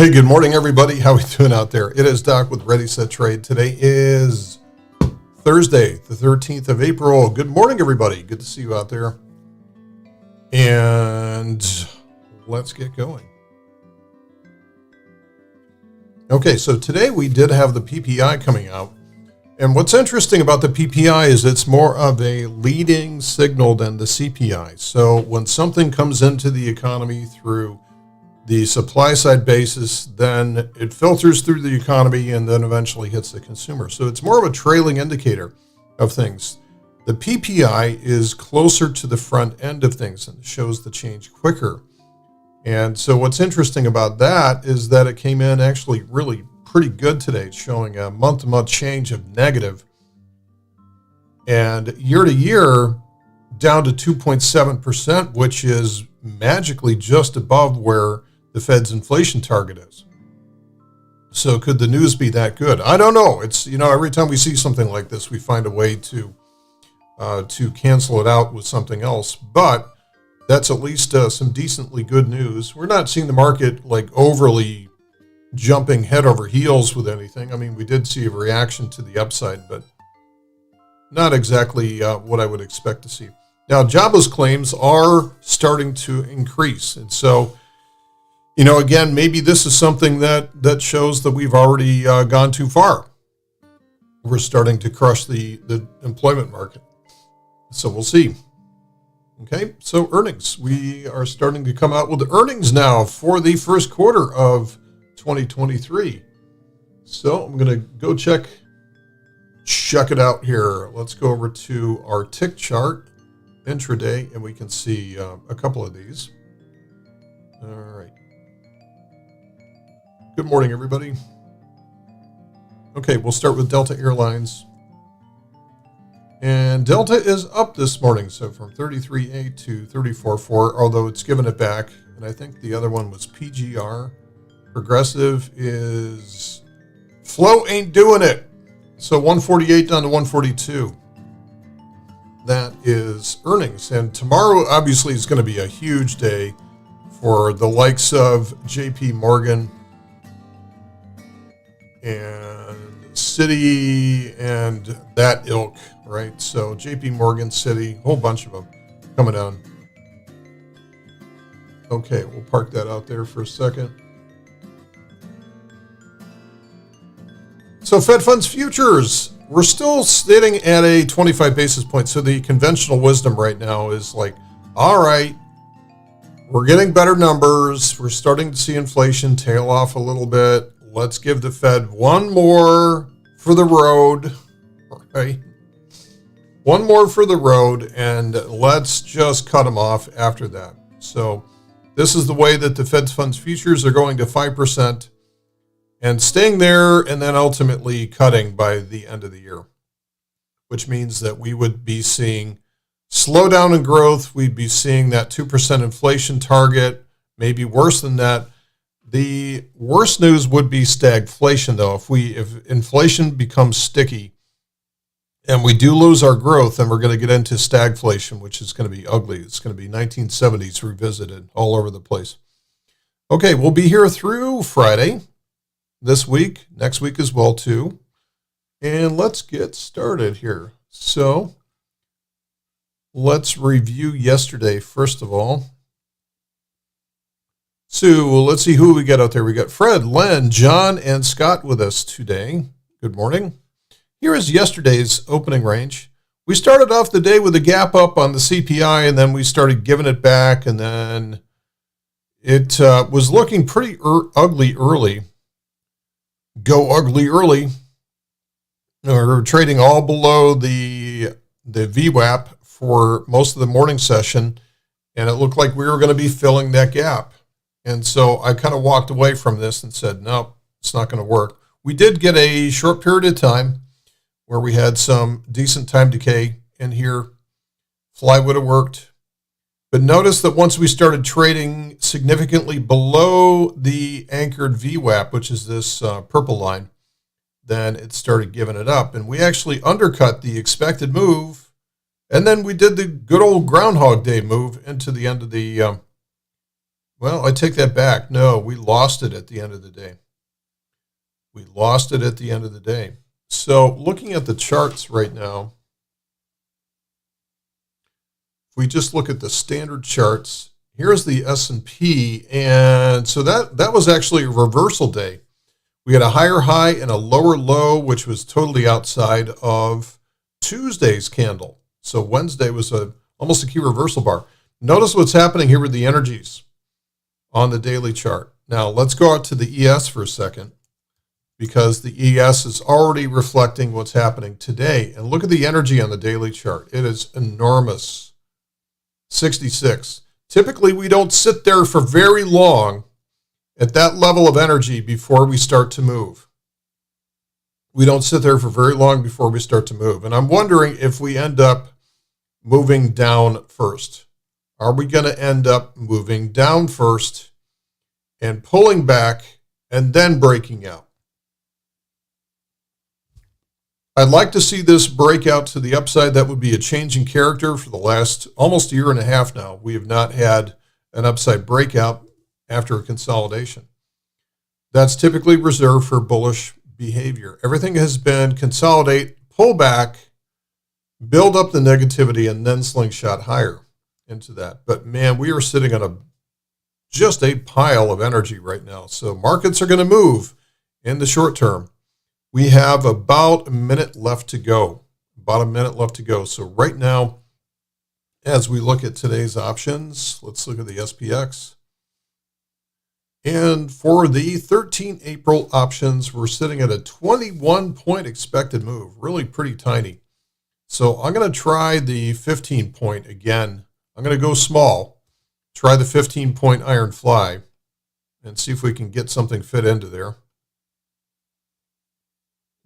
Hey, good morning, everybody. How are we doing out there? It is Doc with ReadySetTrade. Today is Thursday, the 13th of April. Good morning, everybody. Good to see you out there. And let's get going. Okay, so today we did have the PPI coming out. And what's interesting about the PPI is it's more of a leading signal than the CPI. So when something comes into the economy through the supply side basis, then it filters through the economy and then eventually hits the consumer. So it's more of a trailing indicator of things. The PPI is closer to the front end of things and shows the change quicker. And so what's interesting about that is that it came in actually really pretty good today. It's showing a month-to-month change of negative. And year-to-year, down to 2.7%, which is magically just above where the Fed's inflation target is. So could the news be that good? I don't know. It's, every time we see something like this, we find a way to cancel it out with something else. But that's at least some decently good news. We're not seeing the market like overly jumping head over heels with anything. I mean, we did see a reaction to the upside, but not exactly what I would expect to see. Now, jobless claims are starting to increase. And so, again, maybe this is something that shows that we've already gone too far. We're starting to crush the employment market. So we'll see. Okay, so earnings. We are starting to come out with the earnings now for the first quarter of 2023. So I'm going to go check it out here. Let's go over to our tick chart intraday, and we can see a couple of these. All right. Good morning, everybody. Okay, we'll start with Delta Airlines. And Delta is up this morning, so from 33.8 to 34.4, although it's given it back. And I think the other one was PGR. Progressive is flow ain't doing it. So 148 down to 142. That is earnings. And tomorrow, obviously, is going to be a huge day for the likes of JP Morgan and Citi and that ilk, right? So JP Morgan, Citi, a whole bunch of them coming down. Okay, we'll park that out there for a second. So Fed funds futures, we're still sitting at a 25 basis points. So the conventional wisdom right now is like, all right, we're getting better numbers. We're starting to see inflation tail off a little bit. Let's give the Fed one more for the road, right? One more for the road, and let's just cut them off after that. So this is the way that the Fed funds futures are going to 5%. And staying there and then ultimately cutting by the end of the year, which means that we would be seeing slowdown in growth. We'd be seeing that 2% inflation target, maybe worse than that. The worst news would be stagflation, though. If inflation becomes sticky and we do lose our growth, then we're going to get into stagflation, which is going to be ugly. It's going to be 1970s revisited all over the place. Okay, we'll be here through Friday. This week, next week as well, too. And let's get started here. So let's review yesterday, first of all. So let's see who we got out there. We got Fred, Len, John, and Scott with us today. Good morning. Here is yesterday's opening range. We started off the day with a gap up on the CPI, and then we started giving it back, and then it was looking pretty ugly early. Go ugly early. We're trading all below the VWAP for most of the morning session, and it looked like we were going to be filling that gap. And so I kind of walked away from this and said, nope, it's not going to work. We did get a short period of time where we had some decent time decay in here. Fly would have worked. But notice that once we started trading significantly below the anchored VWAP, which is this purple line, then it started giving it up. And we actually undercut the expected move. And then we did the good old Groundhog Day move into the end of the Well, I take that back. No, we lost it at the end of the day. We lost it at the end of the day. So looking at the charts right now, if we just look at the standard charts, here's the S&P, and so that was actually a reversal day. We had a higher high and a lower low, which was totally outside of Tuesday's candle. So Wednesday was almost a key reversal bar. Notice what's happening here with the energies on the daily chart. Now let's go out to the ES for a second, because the ES is already reflecting what's happening today. And look at the energy on the daily chart. It is enormous. 66. Typically, we don't sit there for very long at that level of energy before we start to move. We don't sit there for very long before we start to move. And I'm wondering if we end up moving down first. Are we going to end up moving down first and pulling back and then breaking out? I'd like to see this break out to the upside. That would be a change in character. For the last almost a year and a half now, we have not had an upside breakout after a consolidation. That's typically reserved for bullish behavior. Everything has been consolidate, pull back, build up the negativity, and then slingshot higher into that. But man, we are sitting on just a pile of energy right now. So markets are going to move in the short term. We have about a minute left to go. So right now, as we look at today's options, let's look at the SPX. And for the 13 April options, we're sitting at a 21-point expected move, really pretty tiny. So I'm going to try the 15-point again. I'm going to go small, try the 15-point iron fly, and see if we can get something fit into there.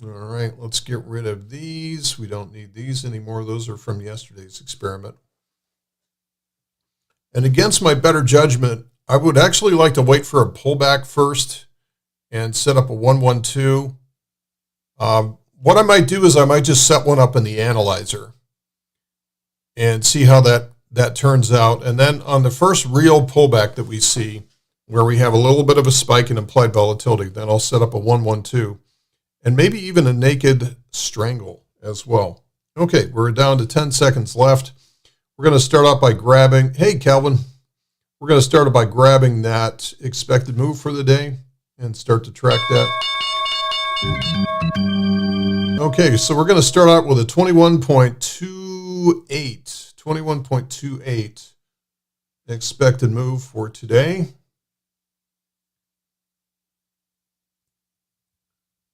All right, let's get rid of these. We don't need these anymore. Those are from yesterday's experiment. And against my better judgment, I would actually like to wait for a pullback first and set up a 112. What I might do is I might just set one up in the analyzer and see how that turns out. And then on the first real pullback that we see, where we have a little bit of a spike in implied volatility, then I'll set up a 112. And maybe even a naked strangle as well. Okay, we're down to 10 seconds left. We're going to start out by grabbing, hey, Calvin, we're going to start out by grabbing that expected move for the day and start to track that. Okay, so we're going to start out with a 21.28 expected move for today,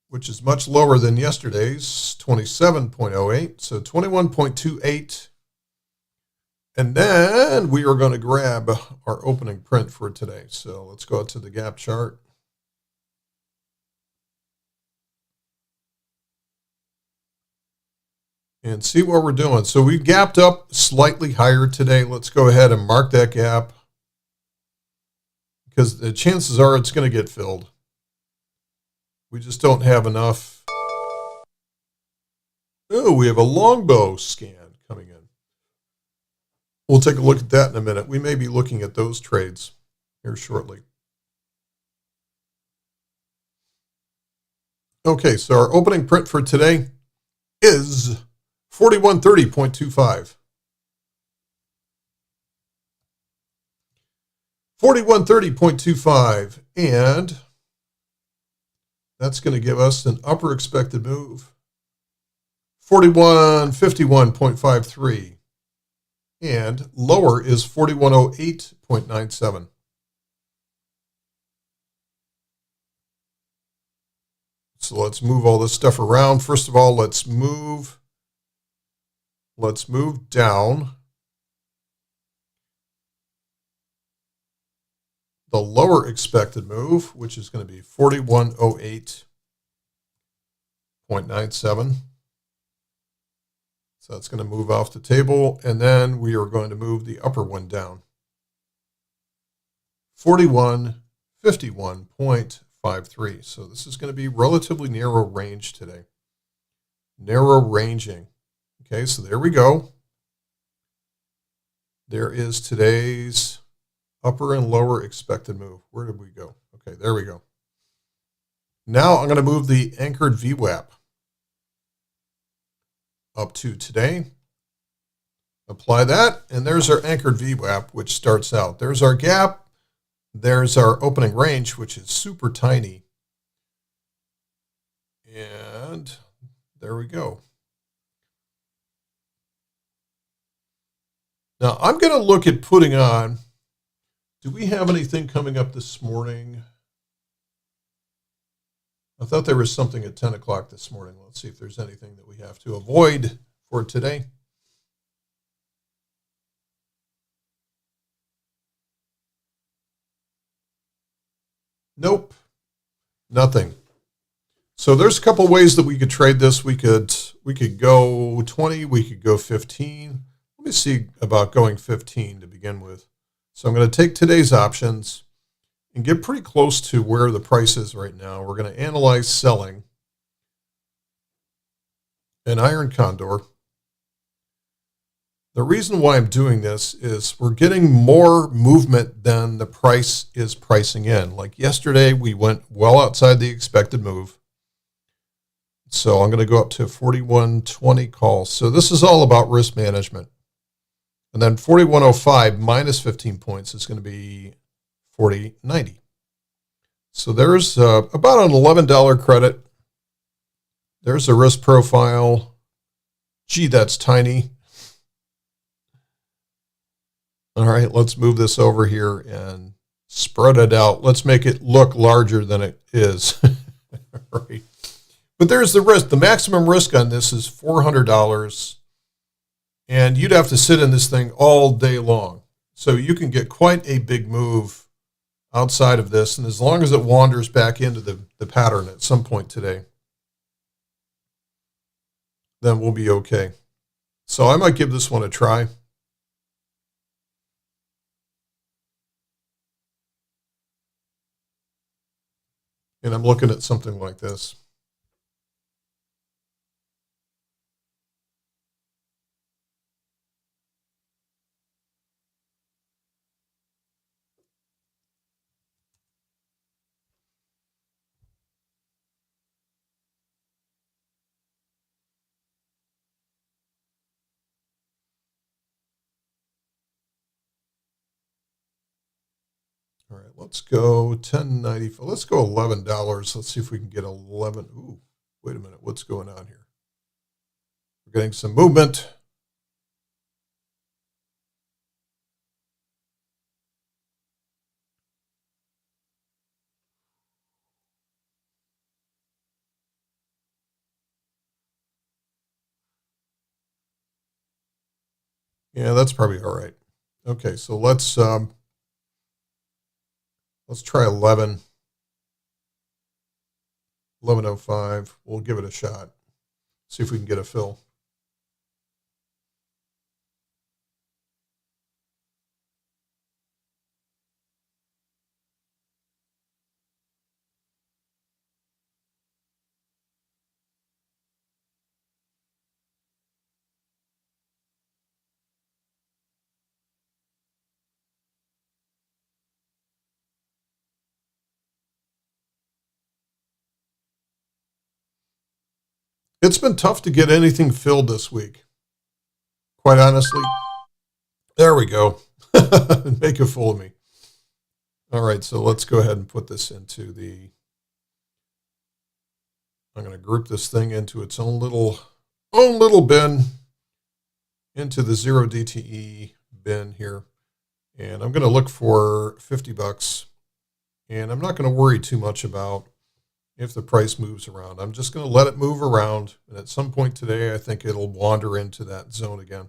which is much lower than yesterday's 27.08. So 21.28. And then we are going to grab our opening print for today. So let's go out to the gap chart. And see what we're doing. So we gapped up slightly higher today. Let's go ahead and mark that gap, because the chances are it's going to get filled. We just don't have enough. Oh, we have a longbow scan coming in. We'll take a look at that in a minute. We may be looking at those trades here shortly. Okay, so our opening print for today is 4130.25. 4130.25, and that's going to give us an upper expected move, 4151.53, and lower is 4108.97. So let's move all this stuff around. First of all, let's move down the lower expected move, which is going to be 4108.97. So that's going to move off the table, and then we are going to move the upper one down, 4151.53. So this is going to be relatively narrow range today. Narrow ranging. Okay, so there we go. There is today's Upper and lower expected move. Where did we go? Okay, there we go. Now I'm going to move the anchored VWAP up to today. Apply that, and there's our anchored VWAP, which starts out. There's our gap. There's our opening range, which is super tiny. And there we go. Now I'm going to look at putting on, do we have anything coming up this morning? I thought there was something at 10 o'clock this morning. Let's see if there's anything that we have to avoid for today. Nope, nothing. So there's a couple ways that we could trade this. We could go 20, we could go 15. Let me see about going 15 to begin with. So I'm going to take today's options and get pretty close to where the price is right now. We're going to analyze selling an iron condor. The reason why I'm doing this is we're getting more movement than the price is pricing in. Like yesterday, we went well outside the expected move. So I'm going to go up to 41.20 call. So this is all about risk management. And then 41.05 minus 15 points is going to be 40.90. So there's about an $11 credit. There's a risk profile. Gee, that's tiny. All right, let's move this over here and spread it out. Let's make it look larger than it is. All right. But there's the risk. The maximum risk on this is $400. And you'd have to sit in this thing all day long. So you can get quite a big move outside of this. And as long as it wanders back into the pattern at some point today, then we'll be okay. So I might give this one a try. And I'm looking at something like this. All right, let's go 10.95. Let's go $11. Let's see if we can get 11. Ooh, wait a minute. What's going on here? We're getting some movement. Yeah, that's probably all right. Okay, so let's try 11.05. We'll give it a shot. See if we can get a fill. It's been tough to get anything filled this week, quite honestly. There we go. Make a fool of me. All right, so let's go ahead and put this into I'm going to group this thing into its own little bin, into the 0 DTE bin here. And I'm going to look for $50. And I'm not going to worry too much about if the price moves around. I'm just going to let it move around. And at some point today, I think it'll wander into that zone again.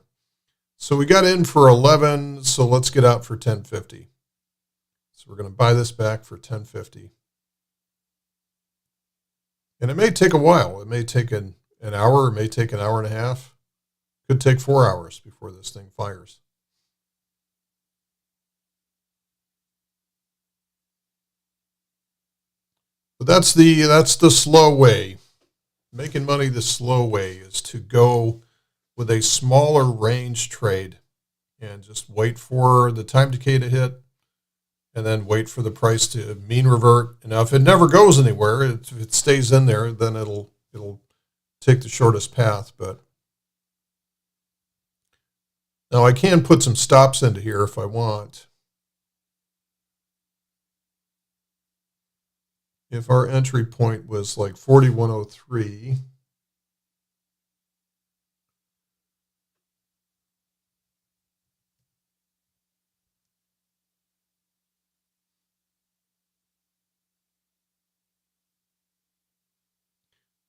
So we got in for 11. So let's get out for 10.50. So we're going to buy this back for 10.50. And it may take a while. It may take an hour. It may take an hour and a half. Could take 4 hours before this thing fires. But that's the slow way. Making money the slow way is to go with a smaller range trade and just wait for the time decay to hit and then wait for the price to mean revert. And now if it never goes anywhere, if it stays in there, then it'll take the shortest path. But now I can put some stops into here if I want. If our entry point was like 4103,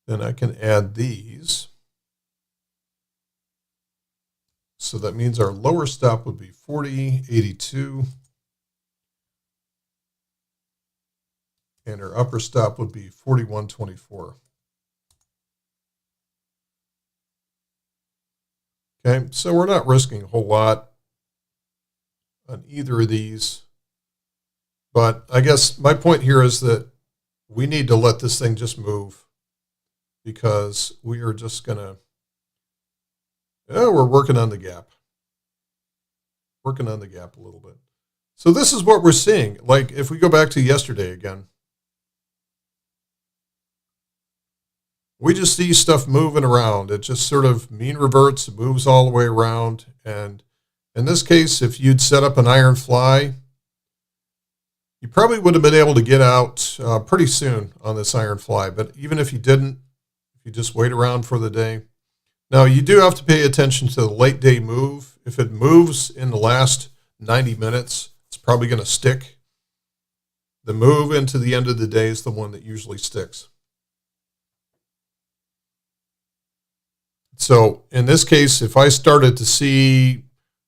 then I can add these. So that means our lower stop would be 40.82. And our upper stop would be 41.24. Okay, so we're not risking a whole lot on either of these. But I guess my point here is that we need to let this thing just move, because we are just going to, we're working on the gap. Working on the gap a little bit. So this is what we're seeing. Like if we go back to yesterday again, we just see stuff moving around. It just sort of mean reverts, moves all the way around. And in this case, if you'd set up an iron fly, you probably would have been able to get out pretty soon on this iron fly. But even if you didn't, if you just wait around for the day. Now, you do have to pay attention to the late day move. If it moves in the last 90 minutes, it's probably going to stick. The move into the end of the day is the one that usually sticks. So in this case, if I started to see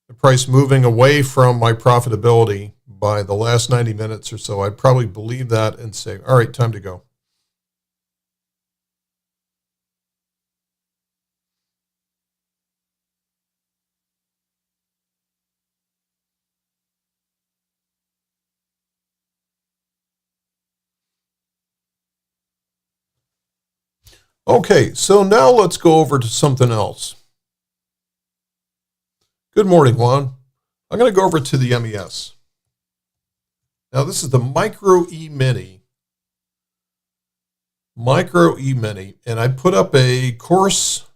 the price moving away from my profitability by the last 90 minutes or so, I'd probably believe that and say, all right, time to go. Okay, so now let's go over to something else. Good morning, Juan. I'm going to go over to the MES. Now, this is the Micro E-mini. Micro E-mini. And I put up a course,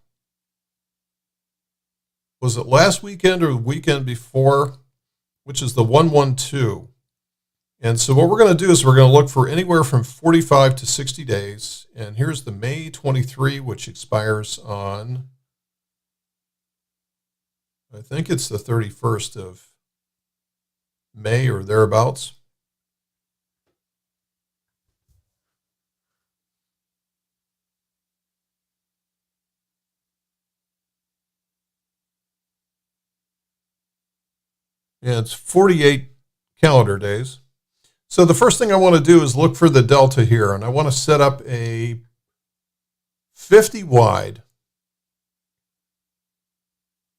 was it last weekend or the weekend before, which is the 112. And so what we're going to do is we're going to look for anywhere from 45 to 60 days. And here's the May 23, which expires on, I think it's the 31st of May or thereabouts. Yeah, it's 48 calendar days. So the first thing I want to do is look for the delta here, and I want to set up a 50 wide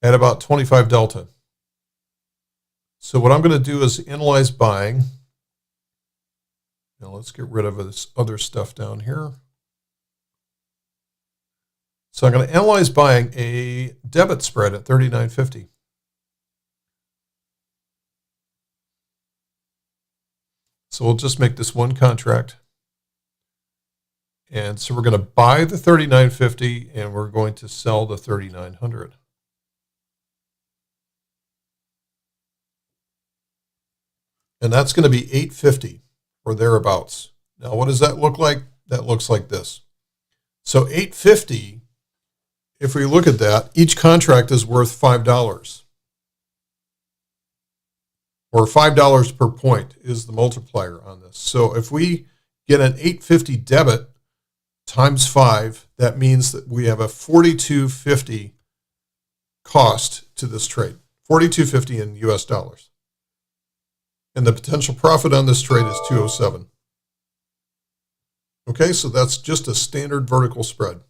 at about 25 delta. So what I'm going to do is analyze buying. Now let's get rid of this other stuff down here. So I'm going to analyze buying a debit spread at 39.50. So we'll just make this one contract. And so we're going to buy the 39.50 and we're going to sell the 3900. And that's going to be 850 or thereabouts. Now, what does that look like? That looks like this. So 850, if we look at that, each contract is worth $5. Or $5 per point is the multiplier on this. So if we get an 850 debit times 5, that means that we have a 42.50 cost to this trade. 42.50 in US dollars. And the potential profit on this trade is 207. Okay, so that's just a standard vertical spread.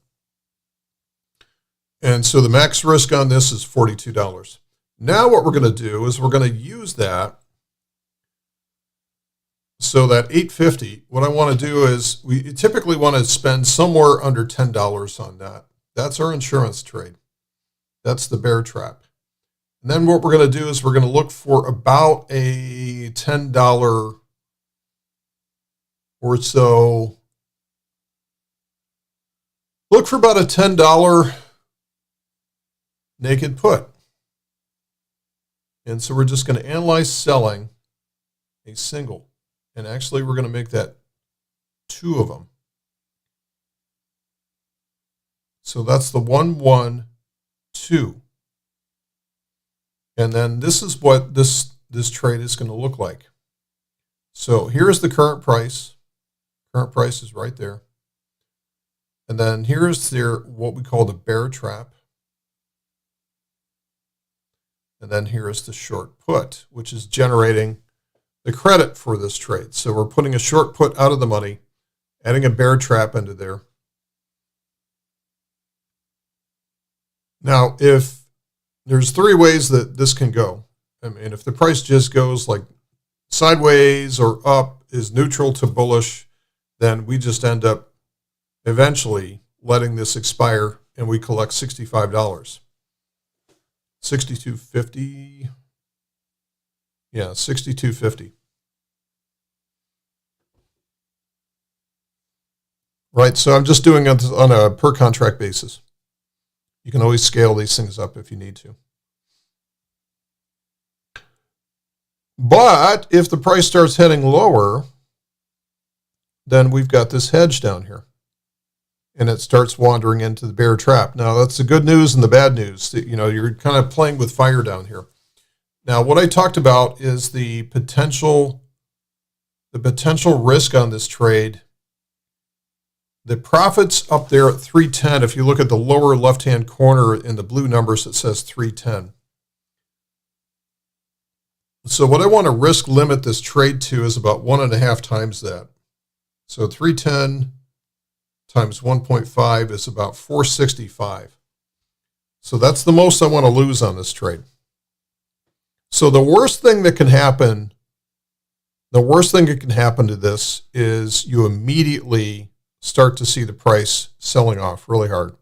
And so the max risk on this is $42. Now what we're going to do is we're going to use that. So that 850, what I want to do is we typically want to spend somewhere under $10 on that. That's our insurance trade. That's the bear trap. And then what we're going to do is we're going to look for about a $10 or so. Look for about a $10 naked put. And so we're just going to analyze selling a single. And actually, we're going to make that two of them. So that's the 1, 1, 2. And then this is what this trade is going to look like. So here's the current price. Current price is right there. And then here's what we call the bear trap. And then here's the short put, which is generating the credit for this trade. So we're putting a short put out of the money, adding a bear trap into there. Now, if there's three ways that this can go. I mean, if the price just goes like sideways or up, is neutral to bullish, then we just end up eventually letting this expire and we collect $65. $62.50. Yeah, $62.50. Right, so I'm just doing it on a per contract basis. You can always scale these things up if you need to. But if the price starts heading lower, then we've got this hedge down here. And it starts wandering into the bear trap. Now, that's the good news and the bad news. You know, you're kind of playing with fire down here. Now, what I talked about is the potential risk on this trade. The profits up there at 310, if you look at the lower left-hand corner in the blue numbers, it says 310. So what I want to risk limit this trade to is about 1.5 times that. So 310 times 1.5 is about 465. So that's the most I want to lose on this trade. So the worst thing that can happen to this is you immediately start to see the price selling off really hard.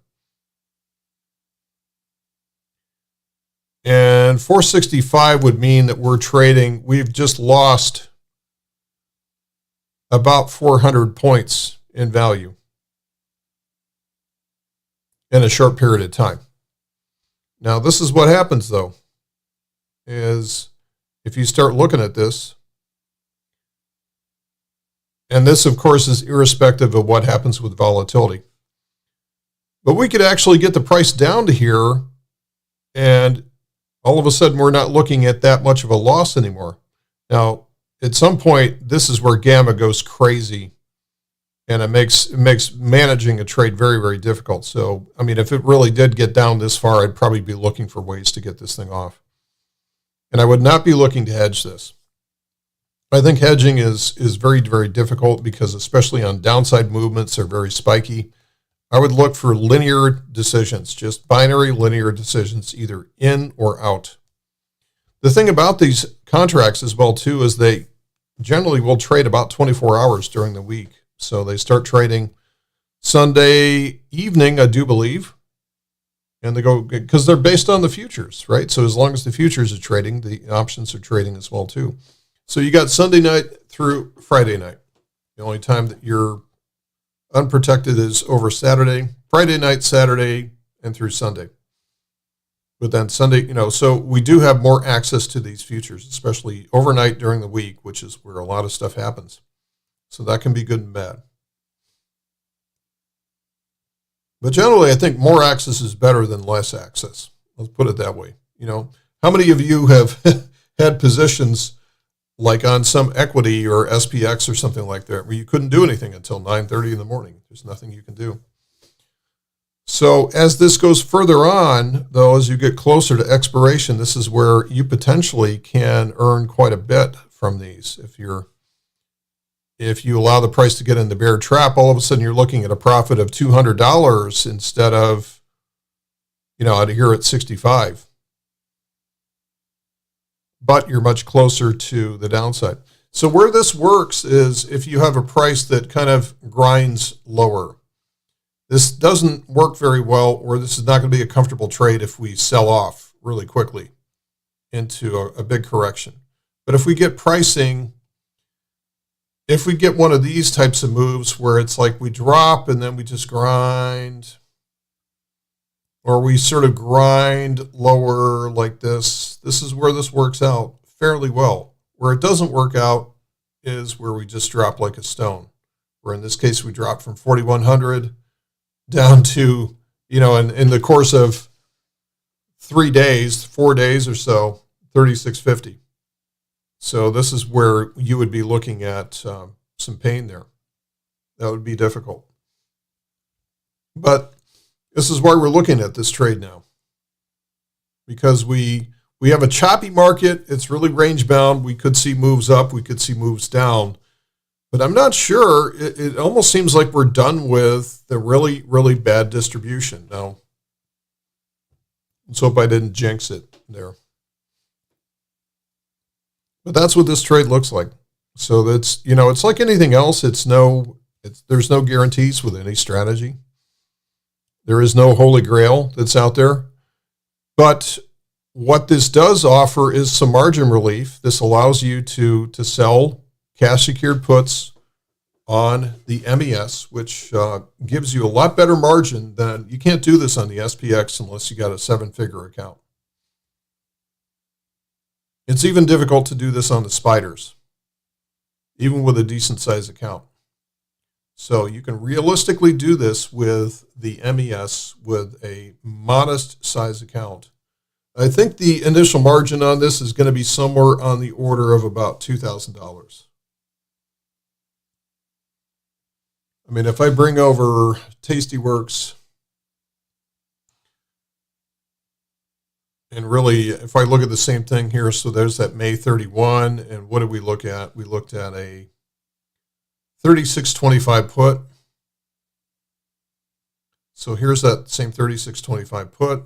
And 465 would mean that we've just lost about 400 points in value in a short period of time. Now, this is what happens, though, is if you start looking at this, and this, of course, is irrespective of what happens with volatility. But we could actually get the price down to here, and all of a sudden we're not looking at that much of a loss anymore. Now, at some point, this is where gamma goes crazy, and it makes managing a trade very, very difficult. So, I mean, if it really did get down this far, I'd probably be looking for ways to get this thing off. And I would not be looking to hedge this. I think hedging is very, very difficult because especially on downside movements, they're very spiky. I would look for linear decisions, just binary linear decisions, either in or out. The thing about these contracts as well, too, is they generally will trade about 24 hours during the week. So they start trading Sunday evening, I do believe, and they go, because they're based on the futures, right? So as long as the futures are trading, the options are trading as well, too. So you got Sunday night through Friday night. The only time that you're unprotected is over Saturday, Friday night, Saturday, and through Sunday. But then Sunday, so we do have more access to these futures, especially overnight during the week, which is where a lot of stuff happens. So that can be good and bad. But generally, I think more access is better than less access. Let's put it that way. How many of you have had positions like on some equity or SPX or something like that, where you couldn't do anything until 9:30 in the morning? There's nothing you can do. So as this goes further on, though, as you get closer to expiration, this is where you potentially can earn quite a bit from these. If you allow the price to get in the bear trap, all of a sudden you're looking at a profit of $200 instead of, out here at 65. But you're much closer to the downside. So where this works is if you have a price that kind of grinds lower. This doesn't work very well, or this is not going to be a comfortable trade if we sell off really quickly into a big correction. But if we get pricing if we get one of these types of moves where it's like we drop and then we just grind, or we sort of grind lower like this is where this works out fairly well. Where it doesn't work out is where we just drop like a stone. Where in this case we drop from 4,100 down to, in the course of 4 days or so, 3,650. So this is where you would be looking at some pain there. That would be difficult. But this is why we're looking at this trade now. Because we have a choppy market. It's really range bound. We could see moves up. We could see moves down. But I'm not sure. It almost seems like we're done with the really, really bad distribution. Now, let's hope I didn't jinx it there. But that's what this trade looks like. So that's, it's like anything else. There's no guarantees with any strategy. There is no holy grail that's out there. But what this does offer is some margin relief. This allows you to sell cash secured puts on the MES, which gives you a lot better margin than, you can't do this on the SPX unless you got a 7-figure account. It's even difficult to do this on the spiders, even with a decent size account. So you can realistically do this with the MES with a modest size account. I think the initial margin on this is going to be somewhere on the order of about $2,000. I mean, if I bring over Tastyworks, and really, if I look at the same thing here, so there's that May 31, and what did we look at? We looked at a 36.25 put. So here's that same 36.25 put.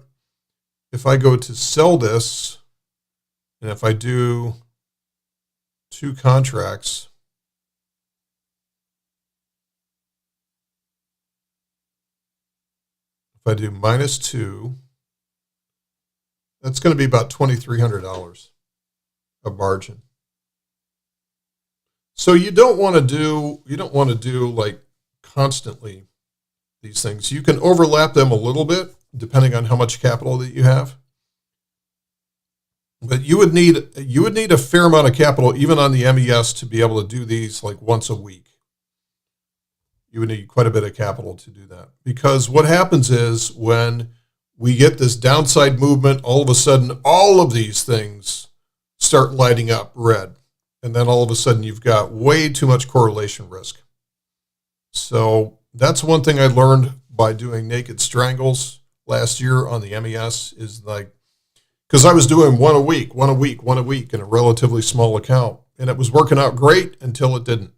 If I go to sell this, and if I do 2 contracts, if I do -2, that's going to be about $2,300 of margin. So you don't want to do like constantly these things. You can overlap them a little bit depending on how much capital that you have. But you would need a fair amount of capital even on the MES to be able to do these like once a week. You would need quite a bit of capital to do that. Because what happens is when we get this downside movement, all of a sudden, all of these things start lighting up red. And then all of a sudden, you've got way too much correlation risk. So that's one thing I learned by doing naked strangles last year on the MES is like, because I was doing one a week in a relatively small account. And it was working out great until it didn't.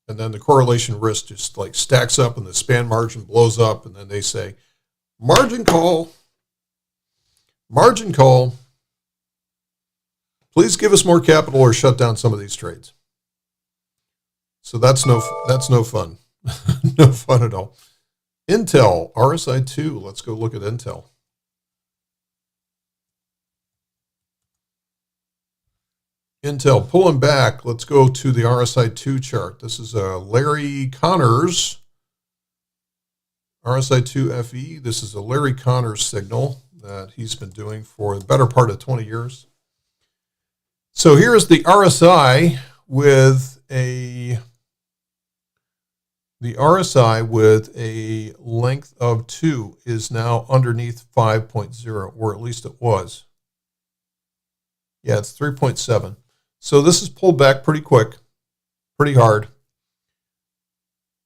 And then the correlation risk just like stacks up and the span margin blows up. And then they say, margin call. Please give us more capital or shut down some of these trades. So that's no fun. No fun at all. Intel, RSI 2. Let's go look at Intel. Intel pulling back. Let's go to the RSI 2 chart. This is Larry Connors. RSI 2 FE. This is a Larry Connors signal that he's been doing for the better part of 20 years. So here's the RSI with a length of 2 is now underneath 5.0, or at least it was. Yeah, it's 3.7. So this is pulled back pretty quick, pretty hard.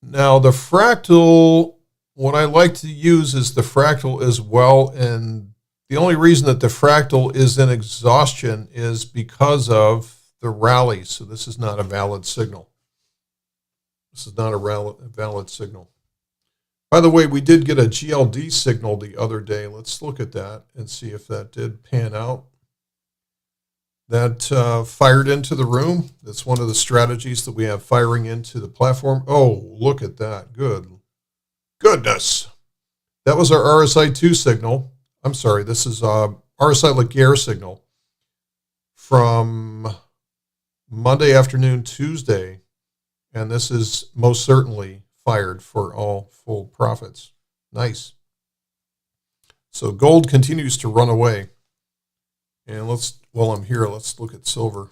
Now the fractal, what I like to use is the fractal as well, and the only reason that the fractal is in exhaustion is because of the rally. So this is not a valid signal. This is not a valid signal. By the way, we did get a GLD signal the other day. Let's look at that and see if that did pan out. That fired into the room. That's one of the strategies that we have, firing into the platform. Oh, look at that. Goodness. That was our RSI 2 signal. I'm sorry, this is RSI Laguerre signal from Monday afternoon, Tuesday. And this is most certainly fired for all full profits. Nice. So gold continues to run away. And while I'm here, let's look at silver.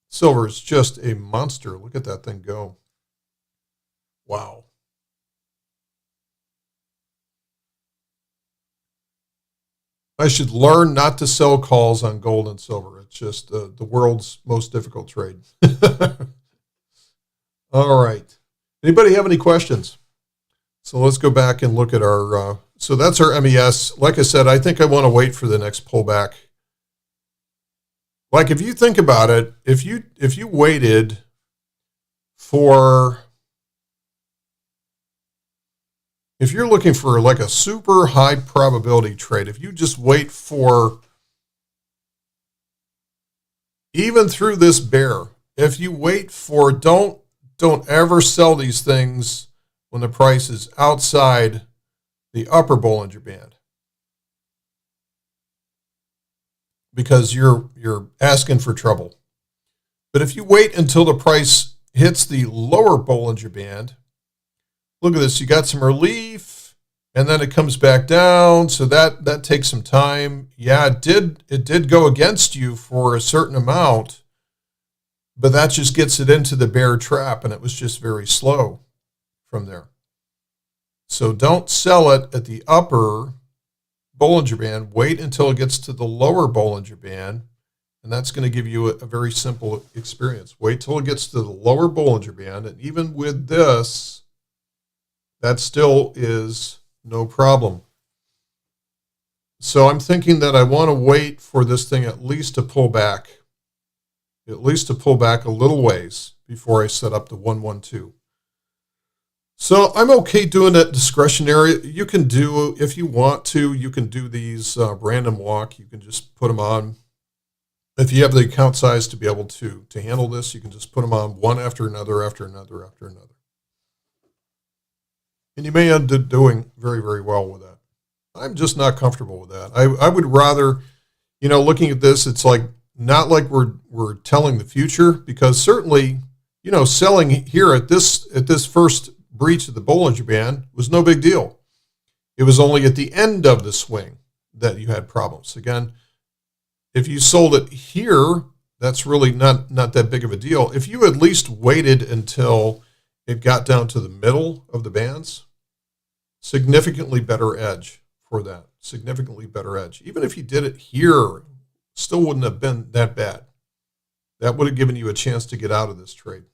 Silver is just a monster. Look at that thing go. Wow. I should learn not to sell calls on gold and silver. It's just the world's most difficult trade. All right. Anybody have any questions? So let's go back and look at our, so that's our MES. Like I said, I think I want to wait for the next pullback. Like if you think about it, if you waited for, if you're looking for like a super high probability trade, if you just wait for, even through this bear, if you wait for, don't ever sell these things when the price is outside the upper Bollinger Band, because you're asking for trouble. But if you wait until the price hits the lower Bollinger Band, look at this, you got some relief, and then it comes back down, so that takes some time. Yeah, it did go against you for a certain amount, but that just gets it into the bear trap, and it was just very slow from there. So don't sell it at the upper Bollinger Band. Wait until it gets to the lower Bollinger Band, and that's going to give you a very simple experience. Wait till it gets to the lower Bollinger Band, and even with this, that still is no problem. So I'm thinking that I want to wait for this thing at least to pull back a little ways before I set up the 112. So I'm okay doing that discretionary. You can do, if you want to, you can do these random walk. You can just put them on. If you have the account size to be able to handle this, you can just put them on one after another, after another, after another. And you may end up doing very, very well with that. I'm just not comfortable with that. I would rather, looking at this, it's like not like we're telling the future, because certainly, selling here at this first breach of the Bollinger Band was no big deal. It was only at the end of the swing that you had problems. Again, if you sold it here, that's really not that big of a deal. If you at least waited until it got down to the middle of the bands, significantly better edge for that. Significantly better edge. Even if you did it here, still wouldn't have been that bad. That would have given you a chance to get out of this trade.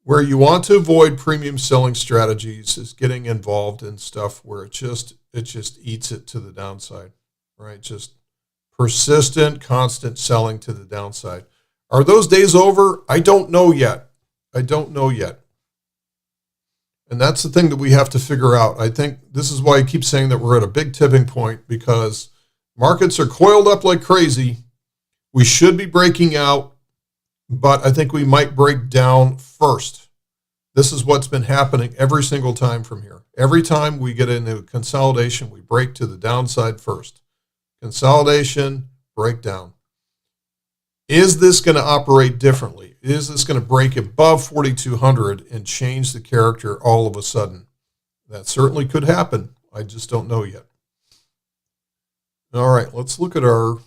Where you want to avoid premium selling strategies is getting involved in stuff where it just eats it to the downside, right? Just persistent, constant selling to the downside. Are those days over? I don't know yet. And that's the thing that we have to figure out. I think this is why I keep saying that we're at a big tipping point, because markets are coiled up like crazy. We should be breaking out, but I think we might break down first. This is what's been happening every single time from here. Every time we get into consolidation, we break to the downside first. Consolidation, breakdown. Is this going to operate differently? Is this going to break above 4,200 and change the character all of a sudden? That certainly could happen. I just don't know yet. All right, let's look at our...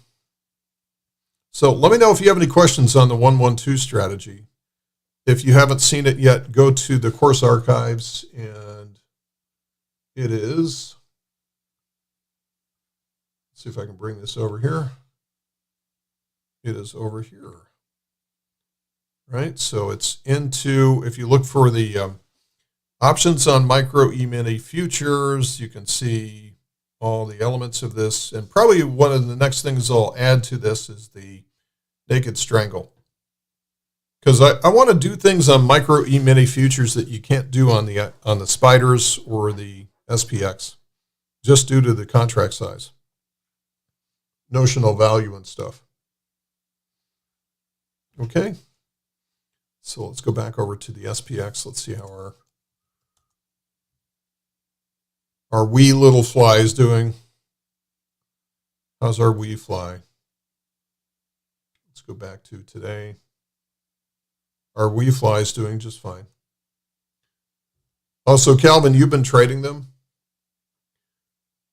So let me know if you have any questions on the 112 strategy. If you haven't seen it yet, go to the course archives, and it is... Let's see if I can bring this over here. It is over here, right? So it's into, if you look for the options on micro E-mini futures, you can see all the elements of this. And probably one of the next things I'll add to this is the naked strangle. Because I want to do things on micro E-mini futures that you can't do on the spiders or the SPX, just due to the contract size, notional value and stuff. Okay, so let's go back over to the SPX. Let's see how our wee little fly is doing. How's our wee fly? Let's go back to today. Our WeFly is doing just fine. Also, Calvin, you've been trading them?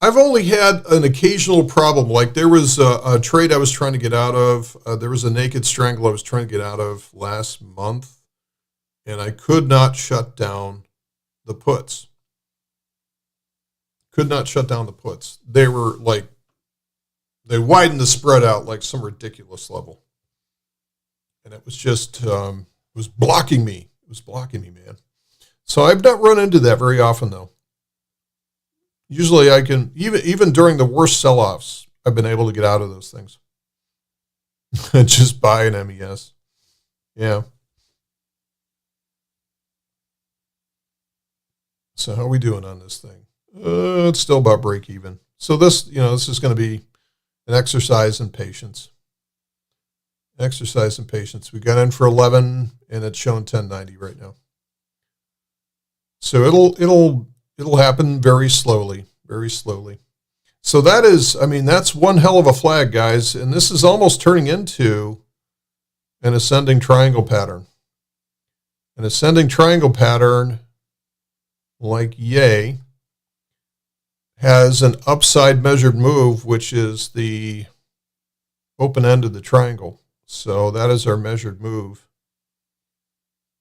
I've only had an occasional problem. Like there was a trade I was trying to get out of. There was a naked strangle I was trying to get out of last month, and I could not shut down the puts. Could not shut down the puts. They were like, they widened the spread out like some ridiculous level. And it was just, it was blocking me. It was blocking me, man. So I've not run into that very often, though. Usually I can, even during the worst sell-offs, I've been able to get out of those things. Just buy an MES. Yeah. So how are we doing on this thing? It's still about break even. So this, this is going to be an exercise in patience. Exercise in patience. We got in for 11 and it's showing 1090 right now. So it'll happen very slowly, very slowly. So that is, that's one hell of a flag, guys. And this is almost turning into an ascending triangle pattern. An ascending triangle pattern, like yay, has an upside measured move, which is the open end of the triangle. So that is our measured move.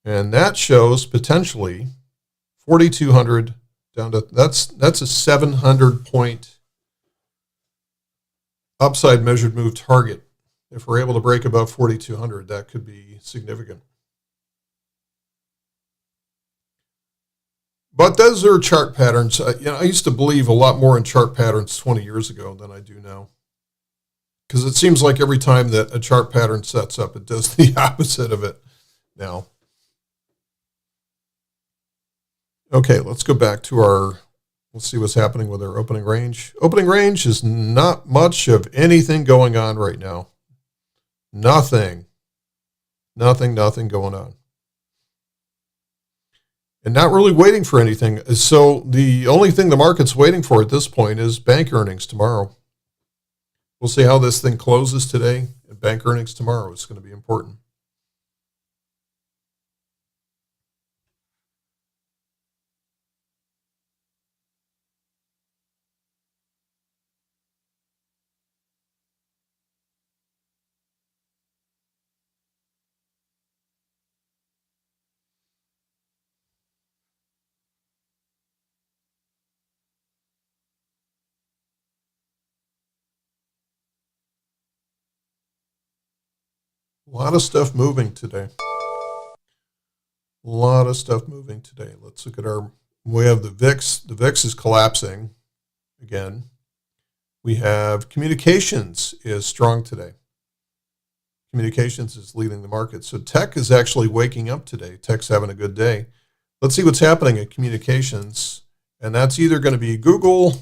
And that shows potentially 4,200 down to, that's a 700 point upside measured move target. If we're able to break above 4,200, that could be significant. But those are chart patterns. I used to believe a lot more in chart patterns 20 years ago than I do now. Because it seems like every time that a chart pattern sets up, it does the opposite of it now. Okay, let's go back to let's see what's happening with our opening range. Opening range is not much of anything going on right now. Nothing going on. And not really waiting for anything. So the only thing the market's waiting for at this point is bank earnings tomorrow. We'll see how this thing closes today. And bank earnings tomorrow is going to be important. A lot of stuff moving today. A lot of stuff moving today. Let's look at we have the VIX. The VIX is collapsing again. We have communications is strong today. Communications is leading the market. So tech is actually waking up today. Tech's having a good day. Let's see what's happening at communications. And that's either going to be Google.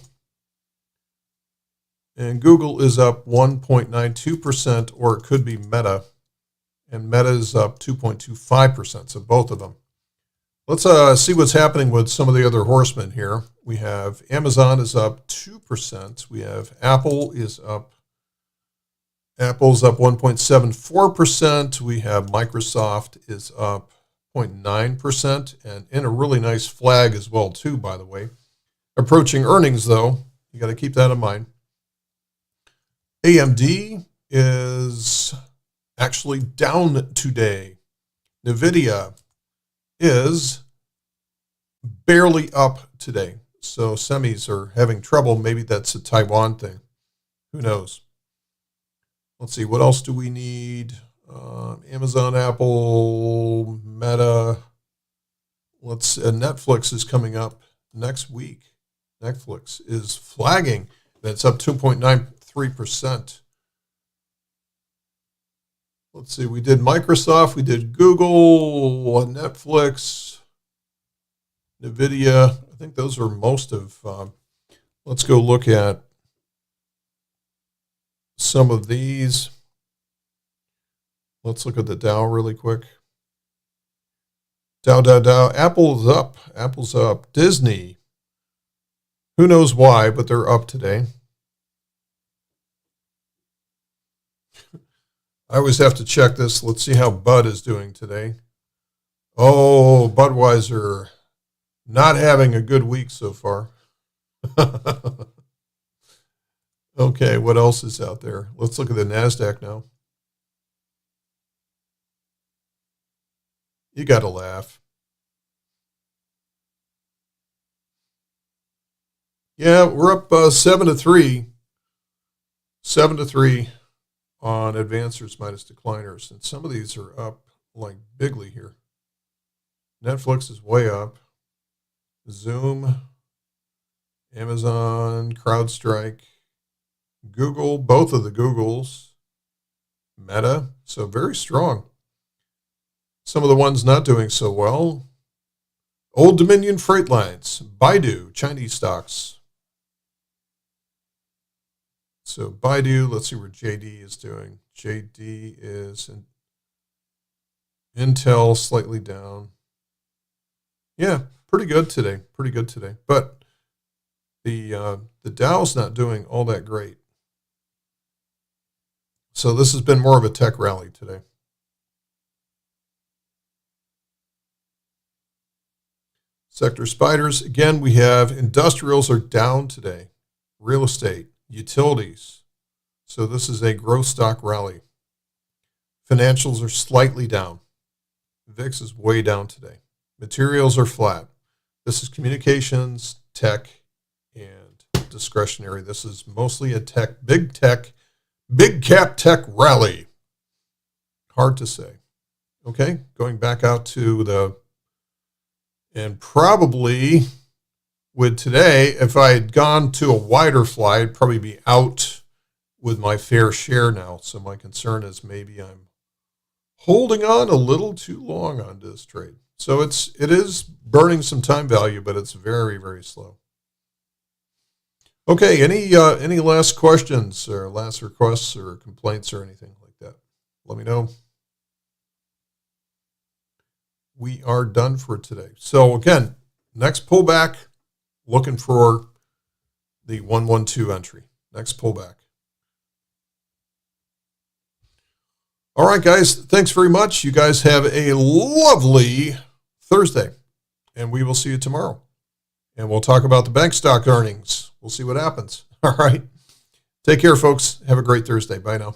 And Google is up 1.92%, or it could be Meta. And Meta is up 2.25%, so both of them. Let's see what's happening with some of the other horsemen here. We have Amazon is up 2%. We have Apple's up 1.74%. We have Microsoft is up 0.9%, and in a really nice flag as well, too, by the way. Approaching earnings, though, you got to keep that in mind. AMD is actually down today. NVIDIA is barely up today. So semis are having trouble. Maybe that's a Taiwan thing. Who knows? Let's see. What else do we need? Amazon, Apple, Meta. Netflix is coming up next week. Netflix is flagging. That's up 2.93%. Let's see, we did Microsoft, we did Google, Netflix, NVIDIA. I think those are most of, let's go look at some of these. Let's look at the Dow really quick. Dow. Apple's up. Apple's up. Disney. Who knows why, but they're up today. I always have to check this. Let's see how Bud is doing today. Oh, Budweiser, not having a good week so far. Okay, what else is out there? Let's look at the NASDAQ now. You got to laugh. Yeah, we're up 7-3. 7-3 on advancers minus decliners. And some of these are up like bigly here. Netflix is way up. Zoom, Amazon, CrowdStrike, Google, both of the Googles, Meta, so very strong. Some of the ones not doing so well, Old Dominion Freight Lines, Baidu, Chinese stocks. So Baidu, let's see where JD is doing. JD is in Intel slightly down. Yeah, pretty good today. Pretty good today. But the Dow's not doing all that great. So this has been more of a tech rally today. Sector spiders, again, we have industrials are down today. Real estate, utilities. So this is a growth stock rally. Financials are slightly down. VIX is way down today. Materials are flat. This is communications, tech, and discretionary. This is mostly a big cap tech rally. Hard to say. Okay, going back out to and probably with today, if I had gone to a wider fly, I'd probably be out with my fair share now. So my concern is maybe I'm holding on a little too long on this trade. So it is burning some time value, but it's very, very slow. Okay, any last questions or last requests or complaints or anything like that? Let me know. We are done for today. So again, next pullback, looking for the 112 entry. Next pullback. All right, guys, thanks very much. You guys have a lovely Thursday, and we will see you tomorrow. And we'll talk about the bank stock earnings. We'll see what happens. All right. Take care, folks. Have a great Thursday. Bye now.